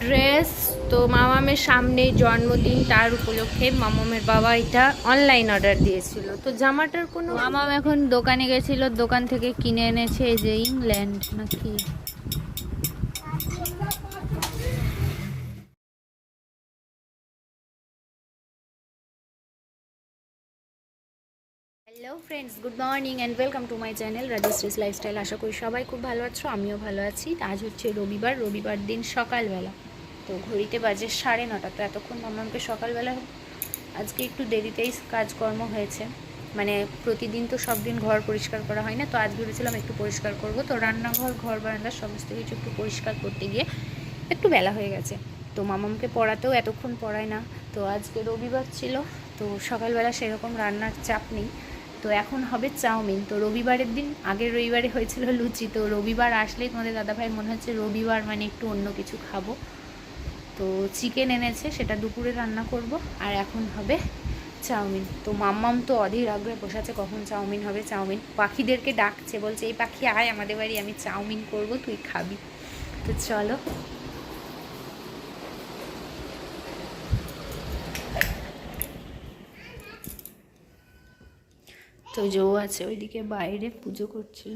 Dress. তো মামামের সামনে জন্মদিন, তার উপলক্ষে মামামের বাবা এটা অনলাইন অর্ডার দিয়েছিল। তো জামাটার কোনো মামাম এখন দোকানে গেছিল, দোকান থেকে কিনে এনেছে এই যে ইংল্যান্ড নাকি। Hello friends, good morning and welcome to my channel Rajshree's lifestyle. আশা করি সবাই খুব ভালো আছো, আমিও ভালো আছি। আজ হচ্ছে রবিবার দিন সকালবেলা। তো ঘড়িতে বাজে 9:30। তো এতক্ষণ মামামকে সকালবেলা আজকে একটু দেরিতেই কাজকর্ম হয়েছে, মানে প্রতিদিন তো সব দিন ঘর পরিষ্কার করা হয় না। তো আজ ভেবেছিলাম একটু পরিষ্কার করব। তো রান্নাঘর, ঘর বারান্দা সমস্ত কিছু একটু পরিষ্কার করতে গিয়ে একটু বেলা হয়ে গেছে। তো মামামকে পড়াতেও এতক্ষণ পড়ায় না। তো আজকে রবিবার ছিল, তো সকালবেলা সেরকম রান্নার চাপ নেই। তো এখন হবে চাউমিন। তো রবিবারের দিন, আগের রবিবারে হয়েছিল লুচি। তো রবিবার আসলেই তোমাদের দাদাভাইয়ের মনে হচ্ছে রবিবার মানে একটু অন্য কিছু খাবো। তো চিকেন এনেছে, সেটা দুপুরে রান্না করব। আর এখন হবে চাউমিন। তো মাম্মাম তো অধীর আগ্রহে বসে আছে কখন চাউমিন হবে। চাউমিন পাখিদেরকে ডাকছে, বলছে এই পাখি আয় আমাদের বাড়ি, আমি চাউমিন করব, তুই খাবি। তো চলো। তো জো আছে ওইদিকে বাইরে পুজো করছিল।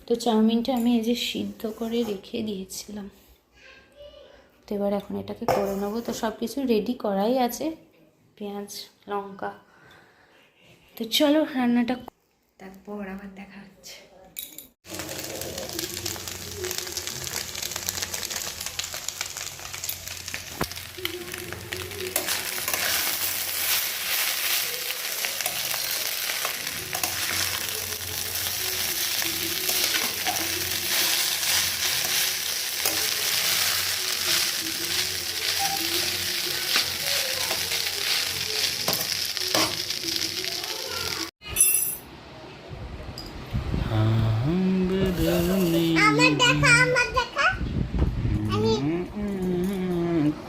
তো চাউমিনটা আমি এই যে সিদ্ধ করে রেখে দিয়েছিলাম। তো এবার এখন এটাকে করে নেবো। তো সব কিছু রেডি করাই আছে, পেঁয়াজ, লঙ্কা। তো চলো রান্নাটা, তারপর আবার দেখা হচ্ছে।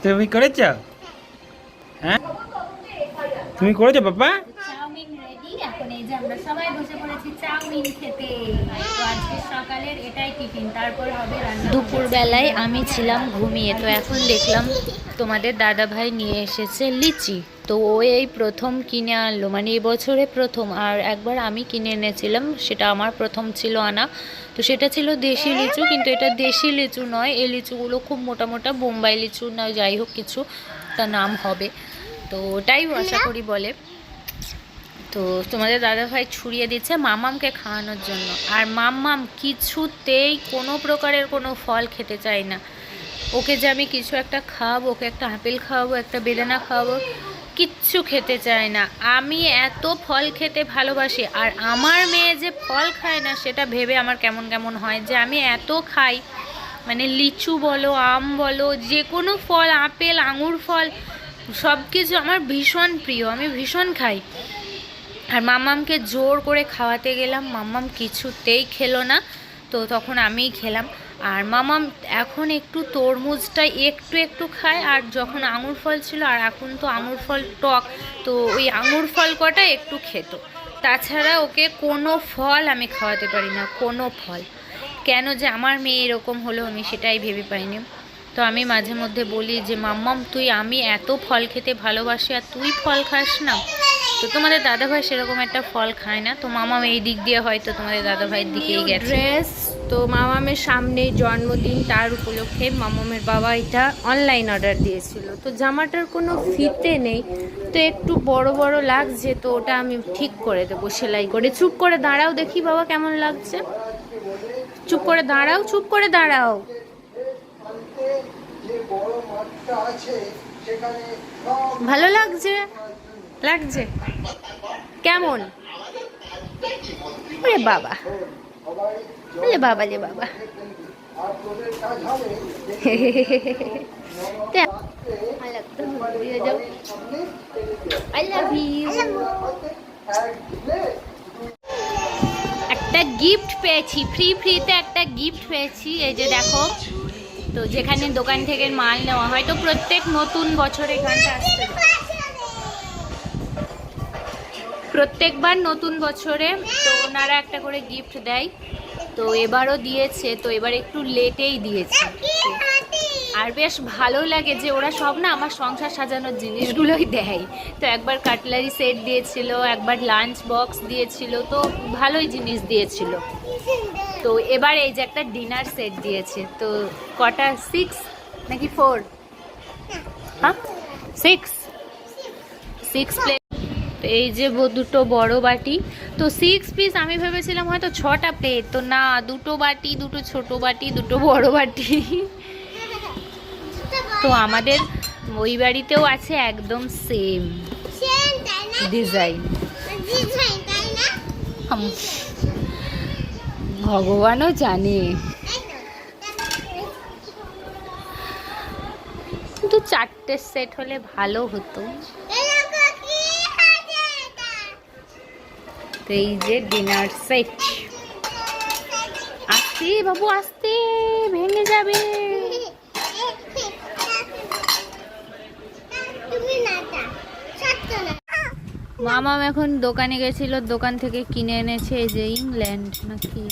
তুমি করেছ? হ্যাঁ তুমি করেছো বাবা? Chow mein ready. এখন এই যে আমরা সবাই বসে পড়েছি চাউমিন খেতে। তো আজকে সকালের এটাই টিফিন, তারপর হবে রান্না। দুপুরবেলায় আমি ছিলাম ঘুমিয়ে, তো এখন দেখলাম তোমাদের দাদা ভাই নিয়ে এসেছে লিচি। তো ও এই প্রথম কিনে আনলো, মানে এবছরে প্রথম। আর একবার আমি কিনে এনেছিলাম, সেটা আমার প্রথম ছিল আনা। তো সেটা ছিল দেশি লিচু, কিন্তু এটা দেশি লিচু নয়। এই লিচুগুলো খুব মোটা মোটা, বোম্বাই লিচু না যাই হোক কিছু তার নাম হবে। তো ওটাই আশা করি বলে। তো তোমাদের দাদাভাই ছুরিয়ে দিচ্ছে মামামকে খাওয়ানোর জন্য। আর মাম্মাম কিছুতেই কোনো প্রকারের কোনো ফল খেতে চায় না। ওকে যে আমি কিছু একটা খাওয়াবো, ওকে একটা আপেল খাওয়াবো, একটা বেদানা খাওয়াবো, কিচ্ছু খেতে চায় না। আমি এত ফল খেতে ভালোবাসি, আর আমার মেয়ে যে ফল খায় না সেটা ভেবে আমার কেমন কেমন হয়, যে আমি এত খাই। মানে লিচু বলো, আম বলো, যে কোনো ফল, আপেল, আঙুর ফল, সব কিছু আমার ভীষণ প্রিয়, আমি ভীষণ খাই। আর মাম্মামকে জোর করে খাওয়াতে গেলাম, মাম্মাম কিছুতেই খেলো না। তো তখন আমিই খেলাম। আর মাম্মাম এখন একটু তরমুজটা একটু একটু খায়, আর যখন আঙুর ফল ছিল, আর এখন তো আঙুর ফল টক, তো ওই আঙুর ফল কটা একটু খেত। তাছাড়া ওকে কোনো ফল আমি খাওয়াতে পারি না, কোনো ফল। কেন যে আমার মেয়ে এরকম হলো আমি সেটাই ভেবে পাইনি। তো আমি মাঝে মধ্যে বলি যে মাম্মাম তুই, আমি এত ফল খেতে ভালোবাসি আর তুই ফল খাস না। তো তোমাদের দাদাভাই সেরকম একটা ফল খায় না। তো মামাম এই দিক দিয়ে হয়তো তোমাদের দাদাভাইয়ের দিকেই গেছে। ড্রেস। তো মামামের সামনে জন্মদিন, তার উপলক্ষে মামামের বাবা এটা অনলাইন অর্ডার দিয়েছিল। তো জামাটার কোনো ফিতে নেই, তো একটু বড় বড় লাগছে। তো ওটা আমি ঠিক করে দেবো সেলাই করে। চুপ করে দাঁড়াও, দেখি বাবা কেমন লাগছে। চুপ করে দাঁড়াও, চুপ করে দাঁড়াও। ভালো লাগছে? লাগছে কেমন? আরে বাবা, আরে বাবা রে বাবা। I love you. একটা গিফট পেয়েছি, ফ্রিতে একটা গিফট পেয়েছি, এই যে দেখো। তো যেখানে দোকান থেকে মাল নেওয়া হয়, তো প্রত্যেক নতুন বছরে এখানটা আসতে, প্রত্যেকবার নতুন বছরে তো ওনারা একটা করে গিফট দেয়। তো এবারও দিয়েছে, তো এবার একটু লেটেই দিয়েছে। আর বেশ ভালো লাগে যে ওরা সব না আমার সংসার সাজানোর জিনিসগুলোই দেয়। তো একবার কাটলারি সেট দিয়েছিল, একবার লাঞ্চ বক্স দিয়েছিল, তো ভালোই জিনিস দিয়েছিল। তো এবার এই যে একটা ডিনার সেট দিয়েছে। তো কটা, 6 নাকি 4? হ্যাঁ 6 প্লেট। তো এই যে দুটো বড় বাটি, তো 6 পিস। আমি ভেবেছিলাম হয়তো 6টা প্লেট, তো না, দুটো বাটি, দুটো ছোট বাটি, দুটো বড় বাটি। তো আমাদের ওই বাড়িতেও আছে একদম সেম ডিজাইন। ভগবানও জানে, কিন্তু 4টে সেট হলে ভালো হতো। তো এই যে ডিনার সেট। আস্তে বাবু, আস্তে, ভেঙে যাবে। মামাম এখন দোকানে গেছিল, দোকান থেকে কিনে এনেছে এই যে ইংল্যান্ড নাকি,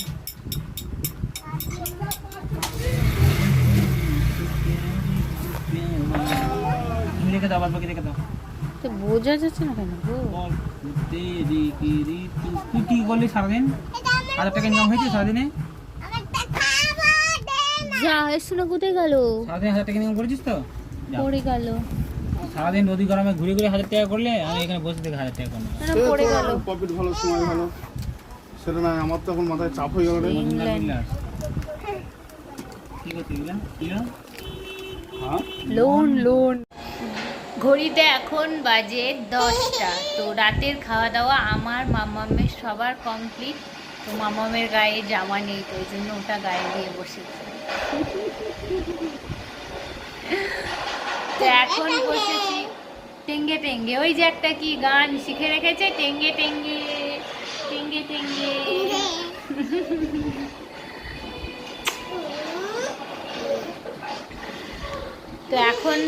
তো বোঝা যাচ্ছে না কেন গো? তুই কি করলি সারাদিন? 1000 টাকা ইনকাম হয়েছে সারাদিনে? যা এসো না, কোথায় গেল? সারাদিন 1000 টাকা ইনকাম করেছিস তো? পড়ে গেল। সারাদিন নদী গরমে ঘুরে ঘুরে 1000 টাকা করলে, আমি এখানে বসে থেকে 1000 টাকা করলাম। পড়ে গেল। প্রফিট ভালো, সময় ভালো, সেটা না আমার তো এখন মাথায় চাপ হয়ে গেল রে। কি করতে গেলাম? হ্যাঁ লোন। ঘড়িতে এখন বাজে 10টা। তো রাতের খাওয়া দাওয়া আমার মামামের সবার কমপ্লিট। তো মামামের গায়ে জামা নেই, তো ওই জন্য ওটা গায়ে দিয়ে বসেছে। তো এখন বসেছি টেঙ্গে টেঙ্গে, ওই যে একটা কি গান শিখে রেখেছে, টেঙ্গে টেঙ্গে টেঙ্গে টেঙ্গে। তো এখন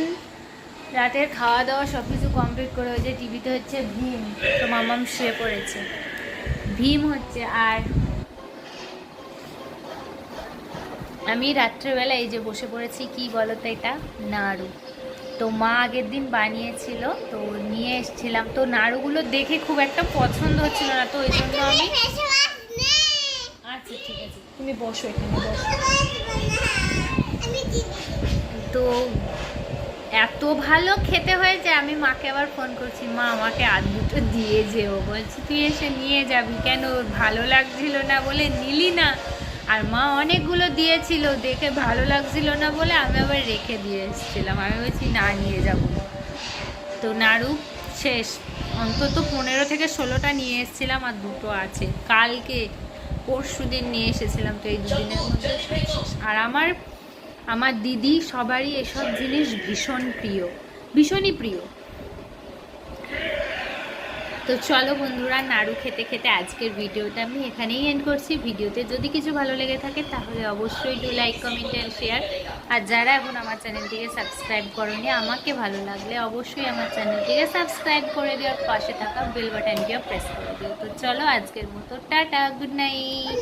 রাতের খাওয়া দাওয়া সব কিছু কমপ্লিট করে হয়েছে। টিভিতে হচ্ছে ভীম, তো মামাম শুয়ে পড়েছে। ভীম হচ্ছে, আর আমি রাত্রেবেলা এই যে বসে পড়েছি, কি বলতো এটা, নাড়ু। তো মা আগের দিন বানিয়েছিল, তো নিয়ে এসেছিলাম। তো নাড়ুগুলো দেখে খুব একটা পছন্দ হচ্ছিল না, তো ওই জন্য আমি, আচ্ছা ঠিক আছে তুমি বসো, এখানে বসো। তো এত ভালো খেতে হয়েছে, আমি মাকে আবার ফোন করছি, মা আমাকে আর দুটো দিয়ে যেও। বলছি তুই এসে নিয়ে যাবি কেন, ভালো লাগছিল না বলে নিলি না? আর মা অনেকগুলো দিয়েছিল, দেখে ভালো লাগছিল না বলে আমি আবার রেখে দিয়ে এসেছিলাম। আমি বলছি না, নিয়ে যাব। তো নাড়ু শেষ, অন্তত 15 থেকে 16টা নিয়ে এসেছিলাম, আর দুটো আছে। কালকে পরশু দিন নিয়ে এসেছিলাম, তো এই দুদিনের মধ্যে শেষ। আর আমার দিদি সবারই এসব জিনিস ভীষণই প্রিয়। তো চলো বন্ধুরা, নাড়ু খেতে খেতে আজকের ভিডিওটা আমি এখানেই এন্ড করছি। ভিডিওতে যদি কিছু ভালো লেগে থাকে তাহলে অবশ্যই do like, comment and share. আর যারা এখন আমার চ্যানেলটিকে সাবস্ক্রাইব করোনি, আমাকে ভালো লাগলে অবশ্যই আমার চ্যানেলটিকে সাবস্ক্রাইব করে দিও, আর পাশে থাকা বেল বাটনটিও প্রেস করে দিও। তো চলো আজকের মতো টাটা, গুড নাইট।